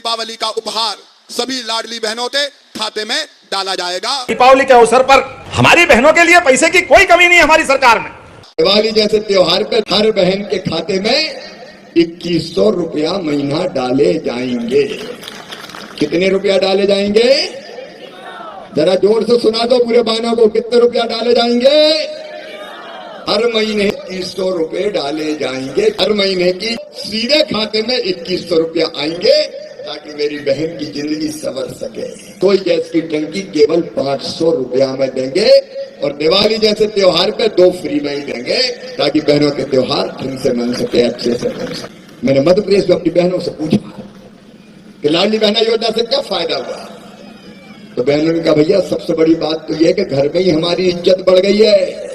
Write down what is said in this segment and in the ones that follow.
दीपावली का उपहार सभी लाडली बहनों के खाते में डाला जाएगा। दीपावली के अवसर पर हमारी बहनों के लिए पैसे की कोई कमी नहीं है हमारी सरकार में। दिवाली जैसे त्योहार पे हर बहन के खाते में 2100 रुपया महीना डाले जाएंगे। कितने रुपया डाले जाएंगे? जरा जोर से सुना दो पूरे बहनों को, कितने रुपया डाले जाएंगे? हर महीने 2100 रुपए डाले जाएंगे। हर महीने की सीधे खाते में 2100 रुपया आएंगे ताकि मेरी बहन की जिंदगी संवर सके। कोई गैस की टंकी केवल 500 रुपया में देंगे और दिवाली जैसे त्योहार पे 2 फ्री में ही देंगे ताकि बहनों के त्योहार ढंग से मन सके, अच्छे से मन सके। मैंने मध्य प्रदेश में अपनी बहनों से पूछा कि लाडली बहना योजना से क्या फायदा हुआ, तो बहनों ने कहा भैया सबसे बड़ी बात तो यह कि घर में ही हमारी इज्जत बढ़ गई है।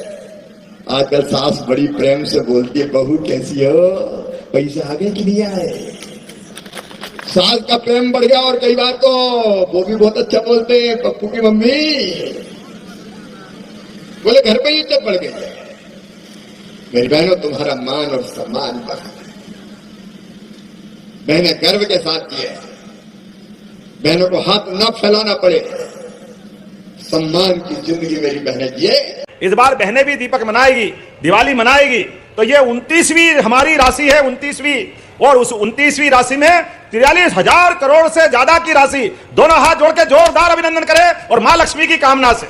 आजकल सास बड़ी प्रेम से बोलती है, बहू कैसी हो, पैसे आगे कि नहीं आए। सास का प्रेम बढ़ गया और कई बार तो वो भी बहुत अच्छा बोलते हैं, पप्पू की मम्मी बोले घर पे ही इज्जत बढ़ गई है। मेरी बहनों तुम्हारा मान और सम्मान बढ़ा। बहनें गर्व के साथ किए, बहनों को हाथ न फैलाना पड़े, सम्मान की जिंदगी मेरी बहनें जिए। इस बार बहनें भी दीपक मनाएगी, दिवाली मनाएगी, तो ये 29वीं हमारी राशि है, 29वीं, और उस 29वीं राशि में 43,000 करोड़ से ज्यादा की राशि। दोनों हाथ जोड़ के जोरदार अभिनंदन करें और मां लक्ष्मी की कामना से।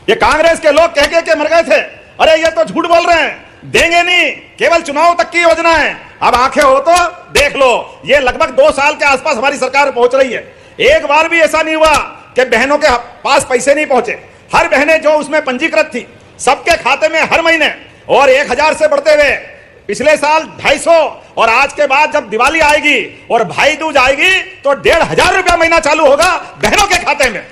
ये कांग्रेस के लोग कह के मर गए थे, अरे ये तो झूठ बोल रहे हैं, देंगे नहीं, केवल चुनाव तक की योजना है। अब आंखें हो तो देख लो, ये लगभग 2 साल के आसपास हमारी सरकार पहुंच रही है। एक बार भी ऐसा नहीं हुआ कि बहनों के पास पैसे नहीं पहुंचे। हर बहनें जो उसमें पंजीकृत थी सबके खाते में हर महीने, और 1000 से बढ़ते हुए पिछले साल 250, और आज के बाद जब दिवाली आएगी और भाई दूज आएगी तो 1500 रुपया महीना चालू होगा बहनों के खाते में।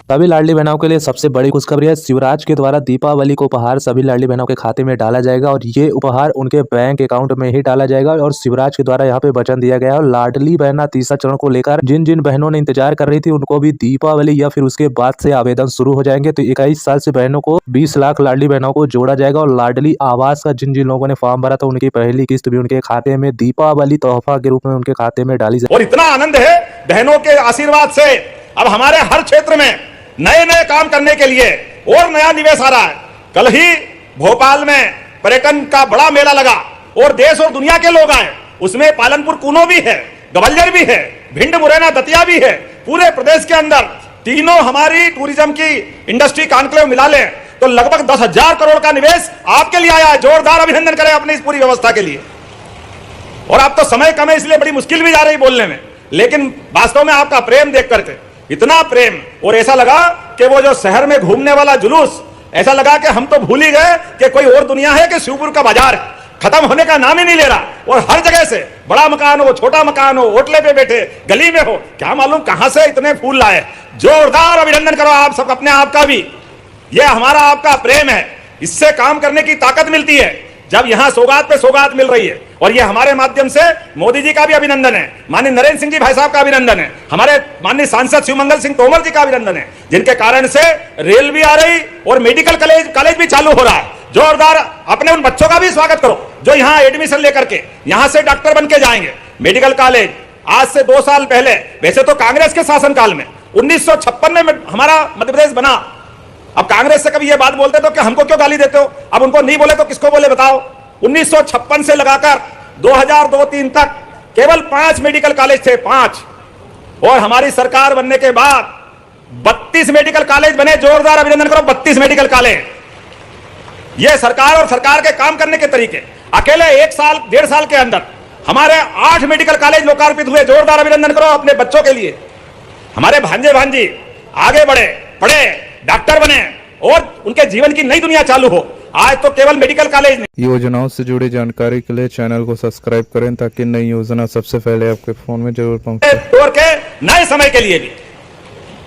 सभी लाडली बहनों के लिए सबसे बड़ी खुशखबरी है, शिवराज के द्वारा दीपावली को उपहार सभी लाडली बहनों के खाते में डाला जाएगा और ये उपहार उनके बैंक अकाउंट में ही डाला जाएगा। और शिवराज के द्वारा यहाँ पे वचन दिया गया है और लाडली बहना तीसरा चरण को लेकर जिन जिन बहनों ने इंतजार कर रही थी उनको भी दीपावली या फिर उसके बाद से आवेदन शुरू हो जाएंगे। तो 21 साल से बहनों को 20 लाख लाडली बहनों को जोड़ा जाएगा और लाडली आवास का जिन जिन लोगों ने फॉर्म भरा था उनकी पहली किस्त भी उनके खाते में दीपावली तोहफा के रूप में उनके खाते में डाली जाएगी। और इतना आनंद है बहनों के आशीर्वाद से, अब हमारे हर क्षेत्र में नए नए काम करने के लिए और नया निवेश आ रहा है। कल ही भोपाल में पर्यटन का बड़ा मेला लगा और देश और दुनिया के लोग आए, उसमें पालनपुर कूनो भी है, ग्वालियर भी है, भिंड मुरैना दतिया भी है। पूरे प्रदेश के अंदर तीनों हमारी टूरिज्म की इंडस्ट्री कॉन्क्लेव मिला लें तो लगभग 10,000 करोड़ का निवेश आपके लिए आया है। जोरदार अभिनंदन करें अपनी इस पूरी व्यवस्था के लिए। और अब तो समय कम है इसलिए बड़ी मुश्किल भी जा रही बोलने में, लेकिन वास्तव में आपका प्रेम देख करके इतना प्रेम, और ऐसा लगा कि वो जो शहर में घूमने वाला जुलूस, ऐसा लगा कि हम तो भूल ही गए कि कोई और दुनिया है कि शिवपुर का बाजार खत्म होने का नाम ही नहीं ले रहा। और हर जगह से, बड़ा मकान हो, छोटा मकान हो, होटले पे बैठे, गली में हो, क्या मालूम कहां से इतने फूल लाए। जोरदार अभिनंदन करो आप सब अपने आप का भी। यह हमारा आपका प्रेम है, इससे काम करने की ताकत मिलती है। जब यहां सौगात पे सौगात मिल रही है, और ये हमारे माध्यम से मोदी जी का भी अभिनंदन है, माननीय नरेंद्र सिंह जी भाई साहब का अभिनंदन है, हमारे माननीय सांसद शिवमंगल सिंह तोमर जी का अभिनंदन है, जिनके कारण से रेल भी आ रही और मेडिकल कॉलेज भी चालू हो रहा है। जोरदार अपने उन बच्चों का भी स्वागत करो जो यहाँ एडमिशन लेकर के यहां से डॉक्टर बन के जाएंगे। मेडिकल कॉलेज आज से 2 साल पहले, वैसे तो कांग्रेस के शासनकाल में 1956 में हमारा मध्य प्रदेश बना। अब कांग्रेस से कभी ये बात बोलते तो कि हमको क्यों गाली देते हो, अब उनको नहीं बोले तो किसको बोले बताओ। 1956 से लगाकर 2002-3 तक केवल 5 मेडिकल कॉलेज थे, 5, और हमारी सरकार बनने के बाद 32 मेडिकल कॉलेज बने। जोरदार अभिनंदन करो 32 मेडिकल कॉलेज। यह सरकार और सरकार के काम करने के तरीके। अकेले 1 साल 1.5 साल के अंदर हमारे 8 मेडिकल कॉलेज लोकार्पित हुए। जोरदार अभिनंदन करो अपने बच्चों के लिए। हमारे भांजे भांजी आगे बढ़े, पढ़े, डॉक्टर बने और उनके जीवन की नई दुनिया चालू हो। आज तो केवल मेडिकल कॉलेज नहीं, योजनाओं से जुड़ी जानकारी के लिए चैनल को सब्सक्राइब करें ताकि नई योजना सबसे पहले आपके फोन में जरूर पहुंचे। दौर के नए समय के लिए भी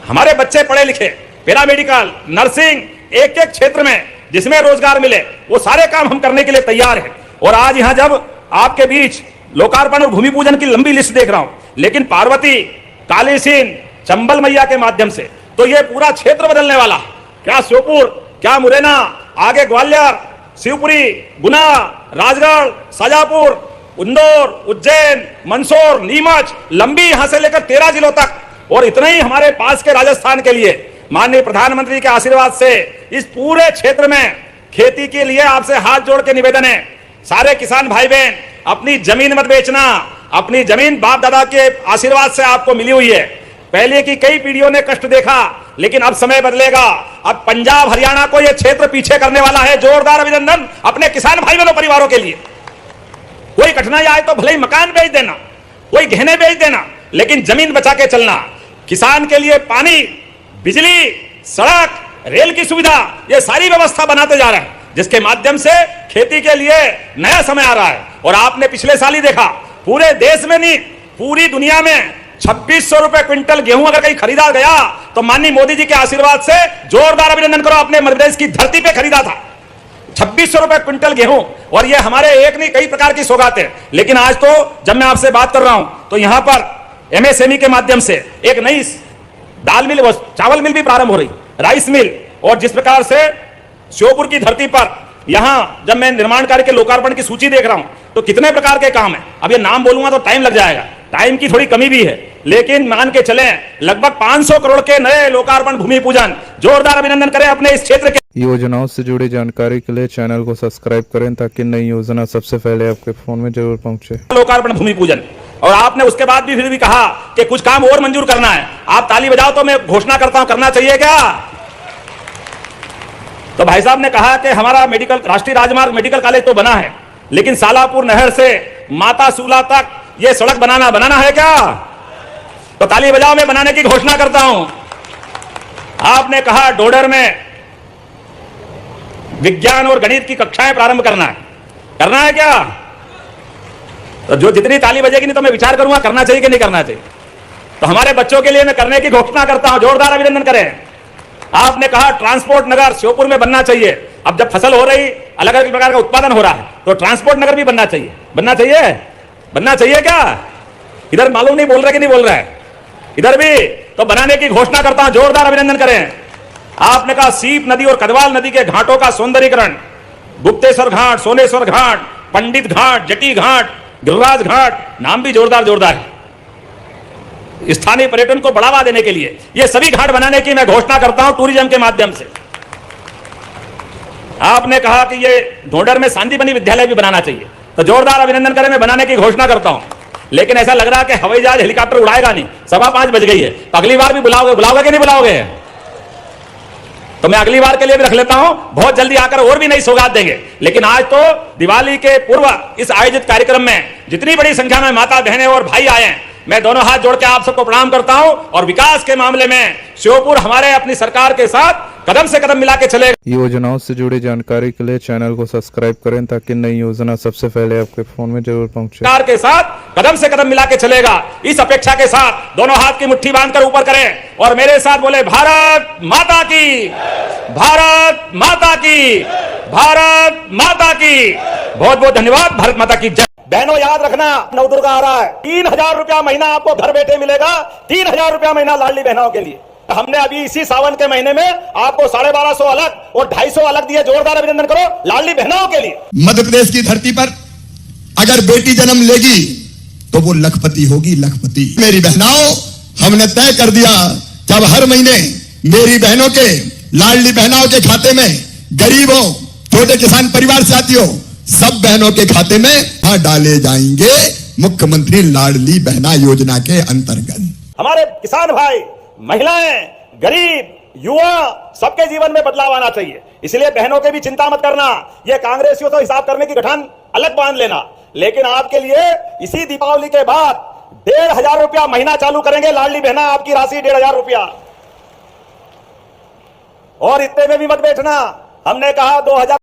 हमारे बच्चे पढ़े लिखे, पैरामेडिकल, नर्सिंग, एक एक क्षेत्र में जिसमें रोजगार मिले वो सारे काम हम करने के लिए तैयार हैं। और आज यहाँ जब आपके बीच लोकार्पण और भूमि पूजन की लंबी लिस्ट देख रहा हूं, लेकिन पार्वती, कालीसीन, चंबल मैया के माध्यम से तो ये पूरा क्षेत्र बदलने वाला। क्या श्योपुर, क्या मुरैना, आगे ग्वालियर, शिवपुरी, गुना, राजगढ़, शाजापुर, इंदौर, उज्जैन, मंदसौर, नीमच, लंबी यहां से लेकर 13 जिलों तक, और इतना ही हमारे पास के राजस्थान के लिए माननीय प्रधानमंत्री के आशीर्वाद से इस पूरे क्षेत्र में खेती के लिए आपसे हाथ जोड़ के निवेदन है, सारे किसान भाई बहन अपनी जमीन मत बेचना। अपनी जमीन बाप दादा के आशीर्वाद से आपको मिली हुई है। पहले की कई पीढ़ियों ने कष्ट देखा, लेकिन अब समय बदलेगा। अब पंजाब हरियाणा को यह क्षेत्र पीछे करने वाला है। जोरदार अभिनंदन अपने किसान भाई बहनों परिवारों के लिए। कोई कठिनाई आए तो भले ही मकान बेच देना, कोई गहने बेच देना, लेकिन जमीन बचा के चलना। किसान के लिए पानी, बिजली, सड़क, रेल की सुविधा, यह सारी व्यवस्था बनाते जा रहे हैं, जिसके माध्यम से खेती के लिए नया समय आ रहा है। और आपने पिछले साल ही देखा, पूरे देश में नहीं पूरी दुनिया में 2600 रुपए क्विंटल गेहूं अगर कहीं खरीदा गया तो माननीय मोदी जी के आशीर्वाद से जोरदार अभिनंदन करो, अपने मध्य प्रदेश की धरती पे खरीदा था 2600 रुपए क्विंटल गेहूं। और ये हमारे एक नहीं कई प्रकार की सौगात है। लेकिन आज तो जब मैं आपसे बात कर रहा हूं तो यहां पर एमएसएमई के माध्यम से एक नई दाल मिल, चावल मिल भी प्रारंभ हो रही, राइस मिल। और जिस प्रकार से श्योपुर की धरती पर यहां जब मैं निर्माण कार्य के लोकार्पण की सूची देख रहा हूं तो कितने प्रकार के काम है। अब ये नाम बोलूंगा तो टाइम लग जाएगा, टाइम की थोड़ी कमी भी है, लेकिन मान के चलें लगभग 500 करोड़ के नए लोकार्पण भूमि पूजन। जोरदार अभिनंदन करें अपने इस क्षेत्र के। योजनाओं से जुड़ी जानकारी के लिए चैनल को सब्सक्राइब करें ताकि नई योजना सबसे पहले आपके फोन में जरूर पहुंचे। लोकार्पण भूमि पूजन, और आपने उसके बाद भी फिर भी कहा कि कुछ काम और मंजूर करना है। आप ताली बजाओ तो मैं घोषणा करता हूं, करना चाहिए क्या? तो भाई साहब ने कहा कि हमारा मेडिकल राष्ट्रीय राजमार्ग मेडिकल कॉलेज तो बना है, लेकिन सालापुर नहर से माता सूला तक यह सड़क बनाना है क्या? तो ताली बजाओ, मैं बनाने की घोषणा करता हूं। आपने कहा डोडर में विज्ञान और गणित की कक्षाएं प्रारंभ करना है क्या? तो जो जितनी ताली बजेगी नहीं तो मैं विचार करूंगा करना चाहिए कि नहीं करना चाहिए। तो हमारे बच्चों के लिए मैं करने की घोषणा करता हूं, जोरदार अभिनंदन करें। आपने कहा ट्रांसपोर्ट नगर श्योपुर में बनना चाहिए। अब जब फसल हो रही, अलग अलग प्रकार का उत्पादन हो रहा है, तो ट्रांसपोर्ट नगर भी बनना चाहिए क्या? इधर मालूम नहीं बोल रहे कि नहीं बोल रहे हैं, इधर भी तो बनाने की घोषणा करता हूं, जोरदार अभिनंदन करें। आपने कहा सीप नदी और कदवाल नदी के घाटों का सौंदर्यीकरण, गुप्तेश्वर घाट, सोनेश्वर घाट, पंडित घाट, जटी घाट, गिरिराज घाट, नाम भी जोरदार है। स्थानीय पर्यटन को बढ़ावा देने के लिए ये सभी घाट बनाने की मैं घोषणा करता हूं टूरिज्म के माध्यम से। आपने कहा कि ये ढोंडर में सांदीपनि विद्यालय भी बनाना चाहिए, तो जोरदार अभिनंदन करें, मैं बनाने की घोषणा करता हूं। लेकिन ऐसा लग रहा है कि हवाई जहाज हेलीकॉप्टर उड़ाएगा नहीं, 5:15 बज गई है, तो अगली बार भी बुलाओगे कि नहीं बुलाओगे? तो मैं अगली बार के लिए भी रख लेता हूं, बहुत जल्दी आकर और भी नई सौगात देंगे। लेकिन आज तो दिवाली के पूर्व इस आयोजित कार्यक्रम में जितनी बड़ी संख्या में माता बहनें और भाई आए हैं, मैं दोनों हाथ जोड़ के आप सबको प्रणाम करता हूं। और विकास के मामले में श्योपुर हमारे अपनी सरकार के साथ कदम से कदम मिला के चलेगा। योजनाओं से जुड़ी जानकारी के लिए चैनल को सब्सक्राइब करें ताकि नई योजना सबसे पहले आपके फोन में जरूर पहुंचे। सरकार के साथ कदम से कदम मिला के चलेगा, इस अपेक्षा के साथ दोनों हाथ की मुट्ठी बांधकर ऊपर करें और मेरे साथ बोले भारत माता की, भारत माता की, भारत माता की। बहुत बहुत धन्यवाद। भारत माता की जय। बहनों याद रखना, नवदुर्गा आ रहा है, 3000 रुपया महीना आपको घर बैठे मिलेगा, 3000 रुपया महीना लाडली बहनों के लिए। हमने अभी इसी सावन के महीने में आपको 1250 अलग और 250 अलग दिए। जोरदार अभिनंदन करो लाडली बहनों के लिए। मध्य प्रदेश की धरती पर अगर बेटी जन्म लेगी तो वो लखपति होगी, लखपति। मेरी बहनों, हमने तय कर दिया जब हर महीने मेरी बहनों के, लाडली बहनों के खाते में, गरीबों, छोटे किसान परिवार से आती हो, सब बहनों के खाते में डाले जाएंगे मुख्यमंत्री लाडली बहना योजना के अंतर्गत। हमारे किसान भाई, महिलाएं, गरीब, युवा, सबके जीवन में बदलाव आना चाहिए। इसलिए बहनों के भी चिंता मत करना, ये कांग्रेसियों तो हिसाब करने की गठन अलग बांध लेना। लेकिन आपके लिए इसी दीपावली के बाद 1500 रुपया महीना चालू करेंगे लाडली बहना, आपकी राशि 1500 रुपया। और इतने में भी मत बैठना, हमने कहा 2000